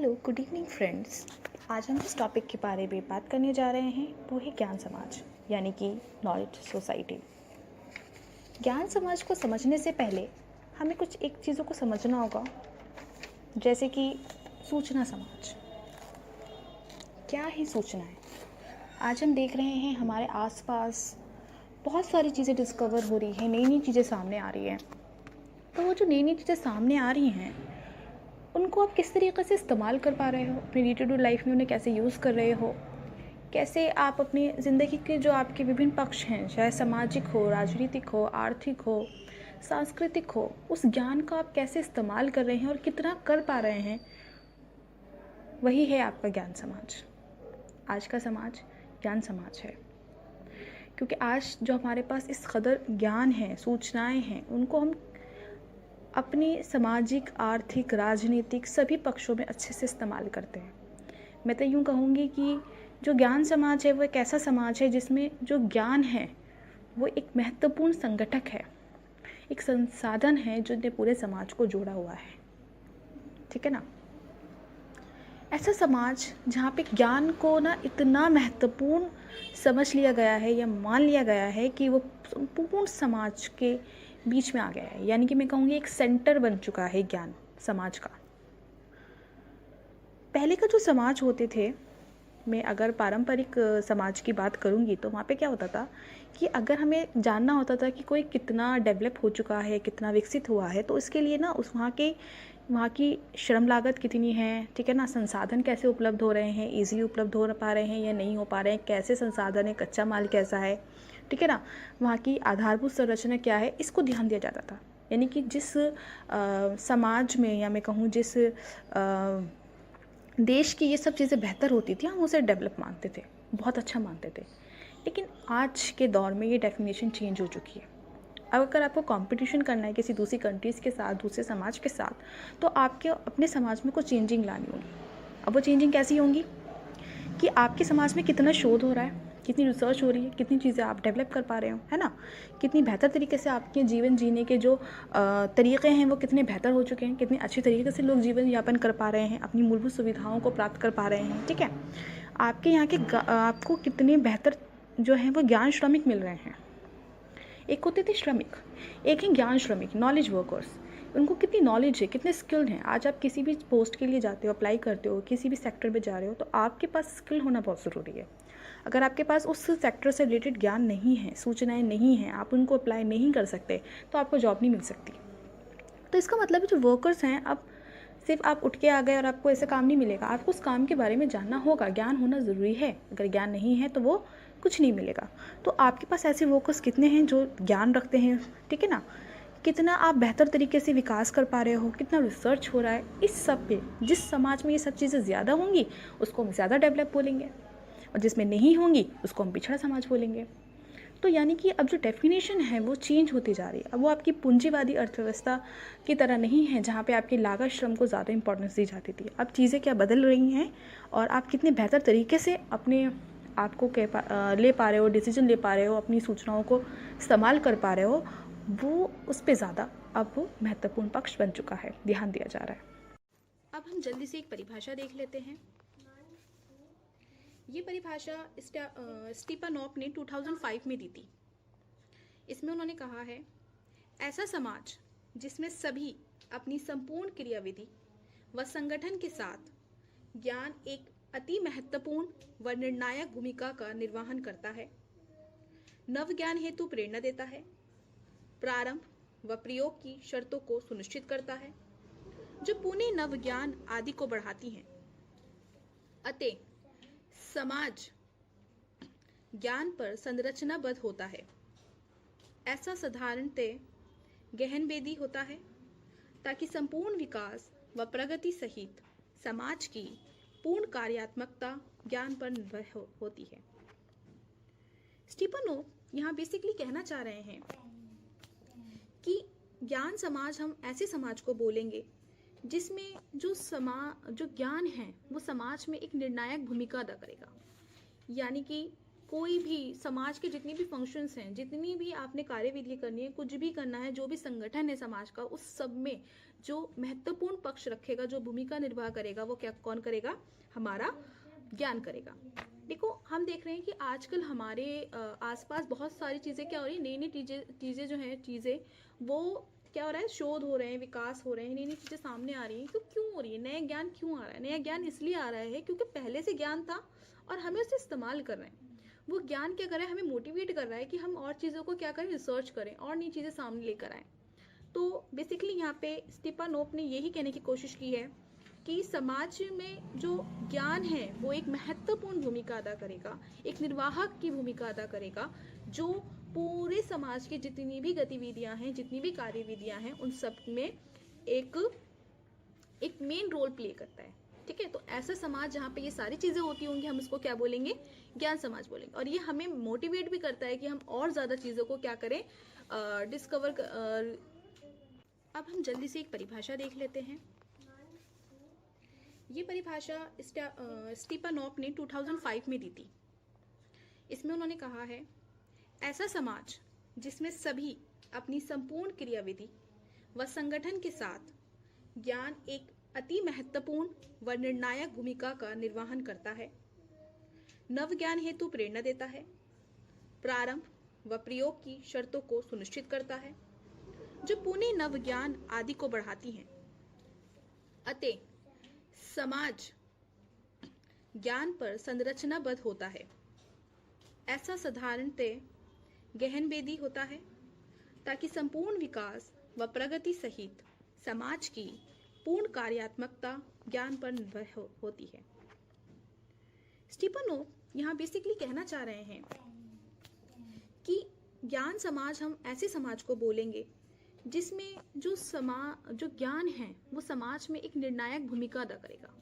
Hello good evening friends. आज हम जिस टॉपिक के बारे में बात करने जा रहे हैं वो है ज्ञान समाज यानी कि नॉलेज सोसाइटी। ज्ञान समाज को समझने से पहले हमें कुछ एक चीज़ों को समझना होगा, जैसे कि सूचना समाज। क्या है सूचना है? आज हम देख रहे हैं हमारे आसपास बहुत सारी चीज़ें डिस्कवर हो रही हैं, नई नई चीज़ें सामने आ रही हैं। तो वो जो नई नई चीज़ें सामने आ रही हैं उनको आप किस तरीके से इस्तेमाल कर पा रहे हो, अपनी डे टू डे लाइफ में उन्हें कैसे यूज़ कर रहे हो, कैसे आप अपनी ज़िंदगी के जो आपके विभिन्न पक्ष हैं, चाहे सामाजिक हो, राजनीतिक हो, आर्थिक हो, सांस्कृतिक हो, उस ज्ञान का आप कैसे इस्तेमाल कर रहे हैं और कितना कर पा रहे हैं, वही है आपका ज्ञान समाज। आज का समाज ज्ञान समाज है, क्योंकि आज जो हमारे पास इस कदर ज्ञान है, सूचनाएं हैं, उनको हम अपनी सामाजिक, आर्थिक, राजनीतिक सभी पक्षों में अच्छे से इस्तेमाल करते हैं। मैं तो यूँ कहूँगी कि जो ज्ञान समाज है वो एक ऐसा समाज है जिसमें जो ज्ञान है वो एक महत्वपूर्ण संगठक है, एक संसाधन है जो ने पूरे समाज को जोड़ा हुआ है। ठीक है ना? ऐसा समाज जहाँ पे ज्ञान को ना इतना महत्वपूर्ण समझ लिया गया है या मान लिया गया है कि वो संपूर्ण समाज के बीच में आ गया है, यानी कि मैं कहूँगी एक सेंटर बन चुका है ज्ञान समाज का। पहले का जो समाज होते थे, मैं अगर पारंपरिक समाज की बात करूँगी तो वहाँ पे क्या होता था कि अगर हमें जानना होता था कि कोई कितना डेवलप हो चुका है, कितना विकसित हुआ है, तो इसके लिए ना उस वहाँ की श्रम लागत कितनी है, ठीक है ना, संसाधन कैसे उपलब्ध हो रहे हैं, ईज़िली उपलब्ध हो पा रहे हैं या नहीं हो पा रहे हैं, कैसे संसाधन है, कच्चा माल कैसा है, ठीक है ना, वहाँ की आधारभूत संरचना क्या है, इसको ध्यान दिया जाता था। यानी कि जिस समाज में या मैं कहूँ जिस देश की ये सब चीज़ें बेहतर होती थी, हम उसे डेवलप मानते थे, बहुत अच्छा मानते थे। लेकिन आज के दौर में ये डेफिनेशन चेंज हो चुकी है। अब अगर आपको कंपटीशन करना है किसी दूसरी कंट्रीज़ के साथ, दूसरे समाज के साथ, तो आपके अपने समाज में कुछ चेंजिंग लानी होगी। अब वो चेंजिंग कैसी होंगी कि आपके समाज में कितना शोध हो रहा है, कितनी रिसर्च हो रही है, कितनी चीज़ें आप डेवलप कर पा रहे हो, है ना, कितनी बेहतर तरीके से आपके जीवन जीने के जो तरीक़े हैं वो कितने बेहतर हो चुके हैं, कितने अच्छी तरीके से लोग जीवन यापन कर पा रहे हैं, अपनी मूलभूत सुविधाओं को प्राप्त कर पा रहे हैं। ठीक है, आपके यहाँ के आपको कितने बेहतर जो हैं वो ज्ञान श्रमिक मिल रहे हैं। एक होते थे श्रमिक, एक है ज्ञान श्रमिक, नॉलेज वर्कर्स। उनको कितनी नॉलेज है, कितने स्किल्ड हैं। आज आप किसी भी पोस्ट के लिए जाते हो, अप्लाई करते हो, किसी भी सेक्टर में जा रहे हो, तो आपके पास स्किल होना बहुत ज़रूरी है। अगर आपके पास उस सेक्टर से रिलेटेड ज्ञान नहीं है, सूचनाएं नहीं हैं, आप उनको अप्लाई नहीं कर सकते, तो आपको जॉब नहीं मिल सकती। तो इसका मतलब है जो वर्कर्स हैं, अब सिर्फ आप उठ के आ गए और आपको ऐसा काम नहीं मिलेगा, आपको उस काम के बारे में जानना होगा, ज्ञान होना ज़रूरी है। अगर ज्ञान नहीं है तो वो कुछ नहीं मिलेगा। तो आपके पास ऐसे वर्कर्स कितने हैं जो ज्ञान रखते हैं, ठीक है ना, कितना आप बेहतर तरीके से विकास कर पा रहे हो, कितना रिसर्च हो रहा है, इस सब पे जिस समाज में ये सब चीज़ें ज़्यादा होंगी उसको हम ज़्यादा डेवलप बोलेंगे, और जिसमें नहीं होंगी उसको हम पिछड़ा समाज बोलेंगे। तो यानी कि अब जो डेफिनेशन है वो चेंज होती जा रही है। अब वो आपकी पूंजीवादी अर्थव्यवस्था की तरह नहीं है जहाँ पे आपकी लागत श्रम को ज़्यादा इंपॉर्टेंस दी जाती थी। अब चीज़ें क्या बदल रही हैं और आप कितने बेहतर तरीके से अपने आप को ले पा रहे हो, डिसीजन ले पा रहे हो, अपनी सूचनाओं को इस्तेमाल कर पा रहे हो, वो उस पर ज़्यादा अब वो महत्वपूर्ण पक्ष बन चुका है, ध्यान दिया जा रहा है। अब हम जल्दी से एक परिभाषा देख लेते हैं। ये परिभाषा स्टीपानोप ने 2005 में दी थी। इसमें उन्होंने कहा है, ऐसा समाज जिसमें सभी अपनी संपूर्ण क्रियाविधि व संगठन के साथ ज्ञान एक अति महत्वपूर्ण व निर्णायक भूमिका का निर्वहन करता है, नव ज्ञान हेतु प्रेरणा देता है, प्रारंभ व प्रयोग की शर्तों को सुनिश्चित करता है, जो पुणे नव ज्ञान आदि को बढ़ाती हैं। अतः समाज ज्ञान पर संरचनाबद्ध होता है। ऐसा साधारणतः गहनवेदी होता है ताकि संपूर्ण विकास व प्रगति सहित समाज की पूर्ण कार्यात्मकता ज्ञान पर निर्भर होती है। स्टीपानोप यहाँ बेसिकली कहना चाह रहे हैं कि ज्ञान समाज हम ऐसे समाज को बोलेंगे जिसमें जो ज्ञान है वो समाज में एक निर्णायक भूमिका अदा करेगा। यानी कि कोई भी समाज के जितनी भी फंक्शंस हैं, जितनी भी आपने कार्यविधि करनी है, कुछ भी करना है, जो भी संगठन है समाज का, उस सब में जो महत्वपूर्ण पक्ष रखेगा, जो भूमिका निर्वाह करेगा, वो क्या कौन करेगा? हमारा ज्ञान करेगा। देखो, हम देख रहे हैं कि आजकल हमारे आसपास बहुत सारी चीज़ें क्या हो रही है, नई नई चीज़ें जो हैं, चीज़ें वो क्या हो रहा है, शोध हो रहे हैं, विकास हो रहे हैं, नई नई चीज़ें सामने आ रही हैं। तो क्यों हो रही है? नया ज्ञान क्यों आ रहा है? नया ज्ञान इसलिए आ रहा है क्योंकि पहले से ज्ञान था और हमें उसे इस्तेमाल कर रहे हैं। वो ज्ञान क्या कर रहा है? हमें मोटिवेट कर रहा है कि हम और चीज़ों को क्या करें, रिसर्च करें और नई चीज़ें सामने लेकर आएँ। तो बेसिकली यहाँ पे स्टीफानोप ने यही कहने की कोशिश की है कि समाज में जो ज्ञान है वो एक महत्वपूर्ण भूमिका अदा करेगा, एक निर्वाहक की भूमिका अदा करेगा, जो पूरे समाज की जितनी भी गतिविधियां हैं, जितनी भी कार्यविधियां हैं, उन सब में एक मेन रोल प्ले करता है। ठीक है, तो ऐसा समाज जहाँ पे ये सारी चीज़ें होती होंगी, हम इसको क्या बोलेंगे? ज्ञान समाज बोलेंगे। और ये हमें मोटिवेट भी करता है कि हम और ज़्यादा चीज़ों को क्या करें, डिस्कवर। अब हम जल्दी से एक परिभाषा देख लेते हैं। ये परिभाषा स्टीफानोप ने 2005 में दी थी। इसमें उन्होंने कहा है, ऐसा समाज जिसमें सभी अपनी संपूर्ण क्रियाविधि व संगठन के साथ ज्ञान एक अति महत्वपूर्ण व निर्णायक भूमिका का निर्वहन करता है, नव ज्ञान हेतु प्रेरणा देता है, प्रारंभ व प्रयोग की शर्तों को सुनिश्चित करता है, जो पुणे नव ज्ञान आदि को बढ़ाती हैं। अतः समाज ज्ञान पर संरचनाबद्ध होता है। ऐसा साधारणतः गहनवेदी होता है ताकि संपूर्ण विकास व प्रगति सहित समाज की पूर्ण कार्यात्मकता ज्ञान पर निर्भर होती है। स्टीफानोप यहाँ बेसिकली कहना चाह रहे हैं कि ज्ञान समाज, हम ऐसे समाज को बोलेंगे जिसमें जो ज्ञान है वो समाज में एक निर्णायक भूमिका अदा करेगा।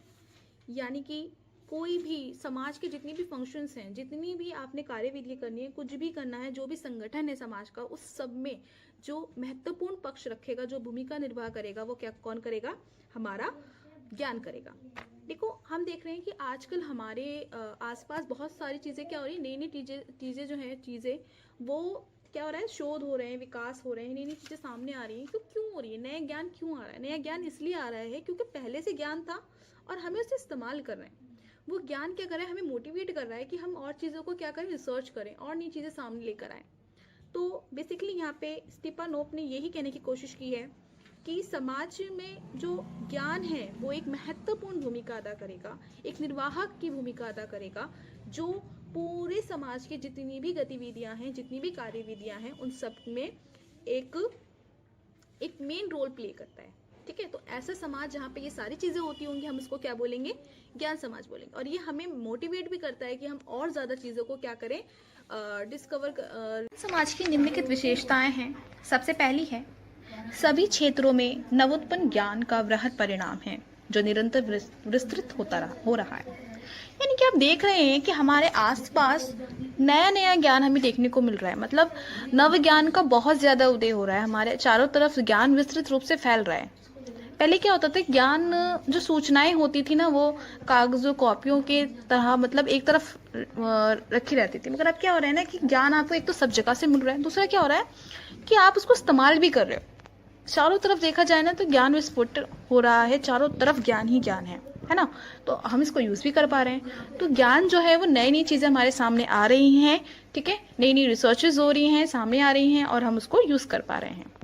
यानी कि कोई भी समाज के जितनी भी फंक्शंस हैं, जितनी भी आपने कार्यविधि करनी है, कुछ भी करना है, जो भी संगठन है समाज का, उस सब में जो महत्वपूर्ण पक्ष रखेगा, जो भूमिका निर्वाह करेगा, वो क्या कौन करेगा? हमारा ज्ञान करेगा। देखो, हम देख रहे हैं कि आजकल हमारे आसपास बहुत सारी चीज़ें क्या हो रही है, नई नई चीज़ें जो हैं, चीज़ें वो क्या हो रहा है, शोध हो रहे हैं, विकास हो रहे हैं, नई नई चीज़ें सामने आ रही हैं। तो क्यों हो रही है? नया ज्ञान क्यों आ रहा है? नया ज्ञान इसलिए आ रहा है क्योंकि पहले से ज्ञान था और हमें उसे इस्तेमाल कर रहे हैं। वो ज्ञान क्या कर रहा है? हमें मोटिवेट कर रहा है कि हम और चीज़ों को क्या करें, रिसर्च करें और नई चीज़ें सामने लेकर आएँ। तो बेसिकली यहाँ पे स्टीफानोप ने यही कहने की कोशिश की है कि समाज में जो ज्ञान है वो एक महत्वपूर्ण भूमिका अदा करेगा, एक निर्वाहक की भूमिका अदा करेगा, जो पूरे समाज की जितनी भी गतिविधियां हैं, जितनी भी कार्यविधियां हैं, उन सब में एक मेन रोल प्ले करता है। ठीक है, तो ऐसा समाज जहाँ पे ये सारी चीज़ें होती होंगी, हम इसको क्या बोलेंगे? ज्ञान समाज बोलेंगे। और ये हमें मोटिवेट भी करता है कि हम और ज़्यादा चीज़ों को क्या करें, डिस्कवर। समाज की निम्नलिखित विशेषताएं हैं। सबसे पहली है, सभी क्षेत्रों में नवोत्पन्न ज्ञान का वृहद परिणाम है जो निरंतर विस्तृत हो रहा है। यानी कि आप देख रहे हैं कि हमारे आसपास नया नया ज्ञान हमें देखने को मिल रहा है। मतलब नव ज्ञान का बहुत ज़्यादा उदय हो रहा है, हमारे चारों तरफ ज्ञान विस्तृत रूप से फैल रहा है। पहले क्या होता था, ज्ञान जो सूचनाएं होती थी ना, वो कागज़ों कॉपियों के तरह मतलब एक तरफ रखी रहती थी। मगर अब क्या हो रहा है ना कि ज्ञान आपको एक तो सब जगह से मिल रहा है, दूसरा क्या हो रहा है कि आप उसको इस्तेमाल भी कर रहे हो। चारों तरफ देखा जाए ना तो ज्ञान विस्फोट हो रहा है, चारों तरफ ज्ञान ही ज्ञान है ना। तो हम इसको यूज़ भी कर पा रहे हैं। तो ज्ञान जो है वो नई नई चीज़ें हमारे सामने आ रही हैं। ठीक है, नई नई रिसर्चेज हो रही हैं, सामने आ रही हैं और हम उसको यूज़ कर पा रहे हैं।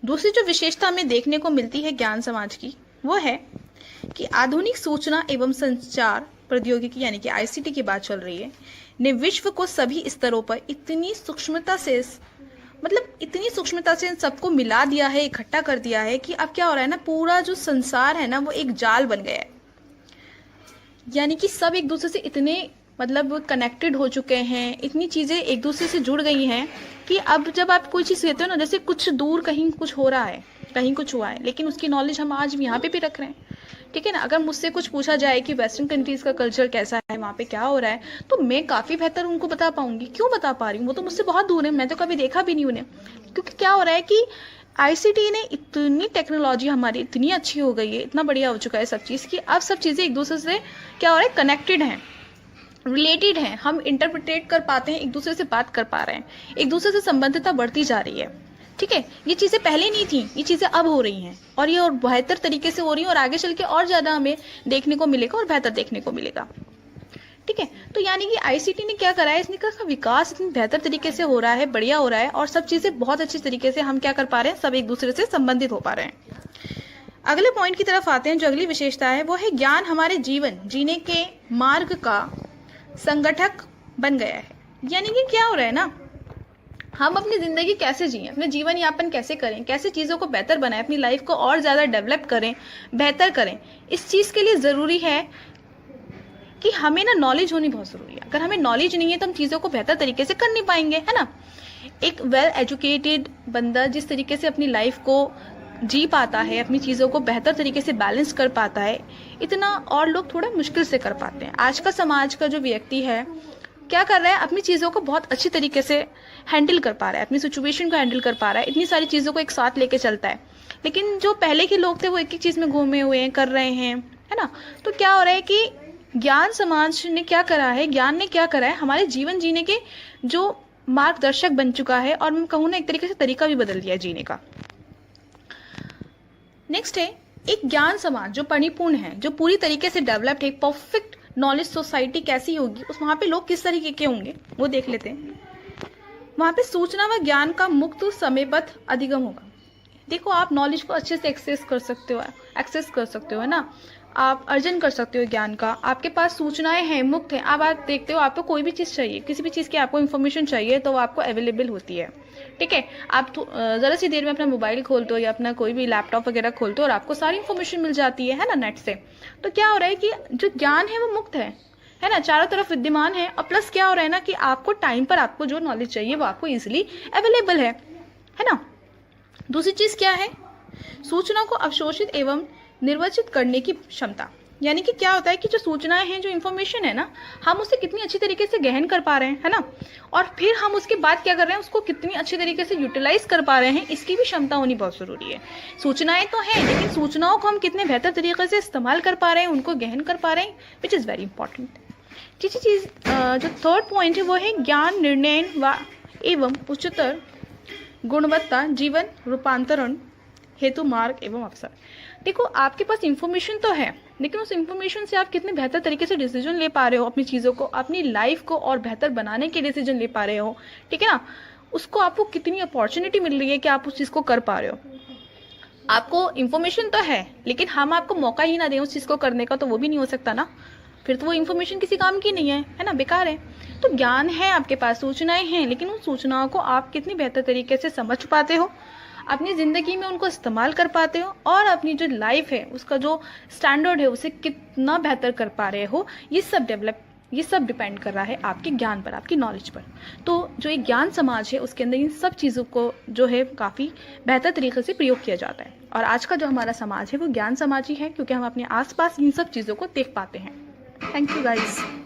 दूसरी जो विशेषता हमें देखने को मिलती है ज्ञान समाज की, वो है कि आधुनिक सूचना एवं संचार प्रौद्योगिकी यानी कि ICT की बात चल रही है, ने विश्व को सभी स्तरों पर इतनी सूक्ष्मता से सबको मिला दिया है, इकट्ठा कर दिया है कि अब क्या हो रहा है ना, पूरा जो संसार है ना वो एक जाल बन गया है। यानी कि सब एक दूसरे से इतने मतलब कनेक्टेड हो चुके हैं, इतनी चीज़ें एक दूसरे से जुड़ गई हैं कि अब जब आप कोई चीज़ कहते हो ना, जैसे कुछ दूर कहीं कुछ हो रहा है, कहीं कुछ हुआ है, लेकिन उसकी नॉलेज हम आज यहाँ पे भी रख रहे हैं। ठीक है ना, अगर मुझसे कुछ पूछा जाए कि वेस्टर्न कंट्रीज़ का कल्चर कैसा है, वहाँ पे क्या हो रहा है, तो मैं काफ़ी बेहतर उनको बता पाऊंगी। क्यों बता पा रही हूँ? वो तो मुझसे बहुत दूर है, मैं तो कभी देखा भी नहीं उन्हें। क्योंकि क्या हो रहा है कि ICT ने इतनी टेक्नोलॉजी हमारी इतनी अच्छी हो गई है, इतना बढ़िया हो चुका है सब चीज़ की अब सब चीज़ें एक दूसरे से क्या हो रहा है, कनेक्टेड हैं। रिलेटेड हैं, हम इंटरप्रिटेट कर पाते हैं, एक दूसरे से बात कर पा रहे हैं, एक दूसरे से संबंधितता बढ़ती जा रही है। ठीक है, ये चीज़ें पहले नहीं थी, ये चीज़ें अब हो रही हैं और ये और बेहतर तरीके से हो रही हैं और आगे चल के और ज़्यादा हमें देखने को मिलेगा और बेहतर देखने को मिलेगा। ठीक है, तो यानी कि आईसीटी ने क्या करा है, इसने का विकास इतनी बेहतर तरीके से हो रहा है, बढ़िया हो रहा है और सब चीज़ें बहुत अच्छी तरीके से हम क्या कर पा रहे हैं, सब एक दूसरे से संबंधित हो पा रहे हैं। अगले पॉइंट की तरफ आते हैं, जो अगली विशेषता है वो है ज्ञान हमारे जीवन जीने के मार्ग का संगठक बन गया है। यानी कि क्या हो रहा है ना, हम अपनी ज़िंदगी कैसे जिएं, अपने जीवन यापन कैसे करें, कैसे चीज़ों को बेहतर बनाएं, अपनी लाइफ को और ज़्यादा डेवलप करें, बेहतर करें, इस चीज़ के लिए ज़रूरी है कि हमें ना नॉलेज होनी बहुत ज़रूरी है। अगर हमें नॉलेज नहीं है तो हम चीज़ों को बेहतर तरीके से कर नहीं पाएंगे, है ना। एक वेल एजुकेटेड बंदा जिस तरीके से अपनी लाइफ को जी पाता है, अपनी चीज़ों को बेहतर तरीके से बैलेंस कर पाता है, इतना और लोग थोड़ा मुश्किल से कर पाते हैं। आज का समाज का जो व्यक्ति है क्या कर रहा है, अपनी चीज़ों को बहुत अच्छी तरीके से हैंडल कर पा रहा है, अपनी सिचुएशन को हैंडल कर पा रहा है, इतनी सारी चीज़ों को एक साथ लेके चलता है। लेकिन जो पहले के लोग थे वो एक एक चीज़ में घूमे हुए हैं, कर रहे हैं, है ना। तो क्या हो रहा है कि ज्ञान समाज ने क्या करा है, ज्ञान ने क्या करा है, हमारे जीवन जीने के जो मार्गदर्शक बन चुका है और मैं कहूँ ना एक तरीके से तरीका भी बदल दिया है जीने का। नेक्स्ट है एक ज्ञान समाज जो परिपूर्ण है, जो पूरी तरीके से डेवलप्ड है, परफेक्ट नॉलेज सोसाइटी कैसी होगी, उस वहाँ पे लोग किस तरीके के होंगे वो देख लेते हैं। वहाँ पे सूचना व ज्ञान का मुक्त समयबद्ध अधिगम होगा। देखो आप नॉलेज को अच्छे से एक्सेस कर सकते हो, है ना, आप अर्जन कर सकते हो ज्ञान का, आपके पास सूचनाएं हैं, मुक्त हैं। अब आप देखते हो आपको कोई भी चीज़ चाहिए, किसी भी चीज़ की आपको इन्फॉर्मेशन चाहिए तो वो आपको अवेलेबल होती है। ठीक है, आप ज़रा सी देर में अपना मोबाइल खोलते हो या अपना कोई भी लैपटॉप वगैरह खोलते हो और आपको सारी इन्फॉर्मेशन मिल जाती है ना, नेट से। तो क्या हो रहा है कि जो ज्ञान है वो मुक्त है ना, चारों तरफ विद्यमान है। और प्लस क्या हो रहा है ना कि आपको टाइम पर आपको जो नॉलेज चाहिए वो आपको ईजिली अवेलेबल है ना। दूसरी चीज़ क्या है, सूचना को अवशोषित एवं निर्वचित करने की क्षमता। यानी कि क्या होता है कि जो सूचनाएं हैं, जो इन्फॉर्मेशन है ना, हम उसे कितनी अच्छी तरीके से गहन कर पा रहे हैं, है ना, और फिर हम उसके बाद क्या कर रहे हैं, उसको कितनी अच्छी तरीके से यूटिलाइज कर पा रहे हैं, इसकी भी क्षमता होनी बहुत ज़रूरी है। सूचनाएं तो हैं लेकिन सूचनाओं को हम कितने बेहतर तरीके से इस्तेमाल कर पा रहे हैं, उनको गहन कर पा रहे हैं, विच इज़ वेरी इंपॉर्टेंट। तीसरी चीज़ जो थर्ड पॉइंट है वो है ज्ञान निर्णय व एवं उच्चतर गुणवत्ता जीवन रूपांतरण हेतु मार्ग एवं अवसर। देखो आपके पास इंफॉर्मेशन तो है लेकिन उस इंफॉर्मेशन से आप कितने बेहतर तरीके से डिसीजन ले पा रहे हो, अपनी चीज़ों को, अपनी लाइफ को और बेहतर बनाने के डिसीजन ले पा रहे हो। ठीक है ना, उसको आपको कितनी अपॉर्चुनिटी मिल रही है कि आप उस चीज़ को कर पा रहे हो। आपको इंफॉर्मेशन तो है लेकिन हम आपको मौका ही ना दें उस चीज़ को करने का, तो वो भी नहीं हो सकता ना, फिर तो वो इन्फॉर्मेशन किसी काम की नहीं है ना, बेकार है। तो ज्ञान है आपके पास, सूचनाएं हैं, लेकिन उन सूचनाओं को आप कितनी बेहतर तरीके से समझ पाते हो, अपनी ज़िंदगी में उनको इस्तेमाल कर पाते हो और अपनी जो लाइफ है उसका जो स्टैंडर्ड है उसे कितना बेहतर कर पा रहे हो, ये सब डिपेंड कर रहा है आपके ज्ञान पर, आपकी नॉलेज पर। तो जो एक ज्ञान समाज है उसके अंदर इन सब चीज़ों को जो है काफ़ी बेहतर तरीके से प्रयोग किया जाता है। और आज का जो हमारा समाज है वो ज्ञान समाज ही है क्योंकि हम अपने आसपास इन सब चीज़ों को देख पाते हैं। Thank you guys.